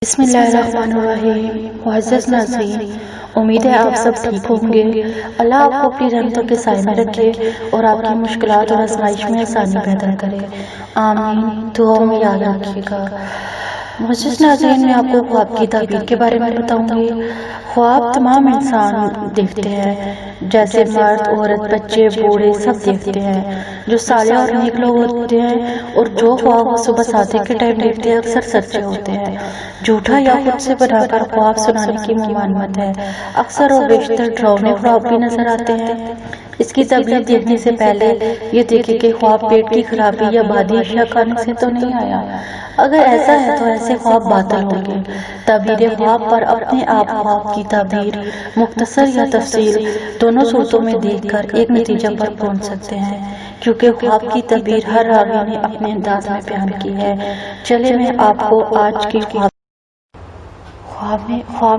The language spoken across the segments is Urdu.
بسم اللہ الرحمن الرحیم۔ معزز ناظرین، امید ہے آپ سب ٹھیک ہوں گے۔ اللہ آپ کو اپنی رحمتوں کے سائے میں رکھے اور آپ کی مشکلات اور آزمائش میں آسانی پیدا کرے، آمین۔ دعاؤں میں یاد رکھیے گا۔ معزز ناظرین، میں آپ کو خواب کی تعبیر کے بارے میں بتاؤں گی۔ خواب تمام انسان دیکھتے ہیں، جیسے مرد، عورت، بچے، بوڑھے سب دیکھتے ہیں۔ جو صالح اور نیک لوگ ہوتے ہیں اور جو خواب وہ صبح صادق کے ٹائم دیکھتے ہیں اکثر سچے ہوتے ہیں۔ جھوٹا یا خود سے بنا کر خواب سنانے کی ممانعت ہے۔ اکثر و بیشتر ڈراؤنے خواب بھی نظر آتے ہیں۔ اس کی تعبیر دیکھنے سے پہلے یہ دیکھیں کہ خواب پیٹ کی خرابی یا بادی اشیاء کھانے سے تو نہیں آیا۔ اگر ایسا ہے تو ایسے خواب باطل ہوں گے۔ تعبیر خواب پر اپنے آپ خواب کی تعبیر مختصر یا تفصیل دونوں صورتوں میں دیکھ کر ایک نتیجہ پر پہنچ سکتے ہیں، کیونکہ خواب کی تعبیر ہر راوی نے اپنے انداز میں بیان کی ہے۔ چلے میں آپ کو آج کی خواب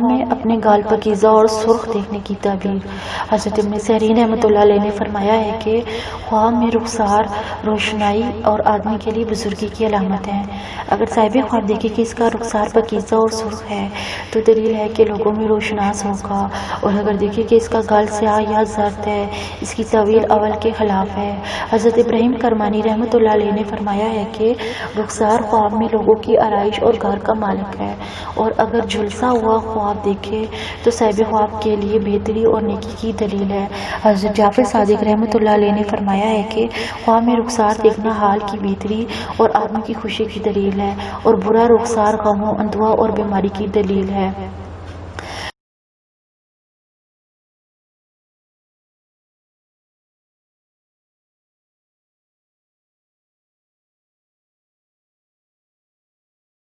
میں اپنے گال پاکیزہ اور سرخ دیکھنے کی تعبیر۔ حضرت ابن سیرین رحمۃ اللہ علیہ نے فرمایا ہے کہ خواب میں رخسار روشنائی اور آدمی کے لیے بزرگی کی علامت ہے۔ اگر صاحب خواب دیکھے کہ اس کا رخسار پاکیزہ اور سرخ ہے تو دلیل ہے کہ لوگوں میں روشناس ہوگا، اور اگر دیکھے کہ اس کا گال سیاہ یا زرد ہے اس کی تعویل اول کے خلاف ہے۔ حضرت ابراہیم کرمانی رحمۃ اللہ علیہ نے فرمایا ہے کہ رخسار خواب میں لوگوں کی آرائش اور گھر کا مالک ہے، اور اگر جھلسا ہوا خواب دیکھے تو صاحب خواب کے لیے بہتری اور نیکی کی دلیل ہے۔ حضرت جعفر صادق رحمۃ اللہ علیہ نے فرمایا ہے کہ خواب میں رخسار دیکھنا حال کی بہتری اور آدمی کی خوشی کی دلیل ہے، اور برا رخسار غم و اندوہ اور بیماری کی دلیل ہے۔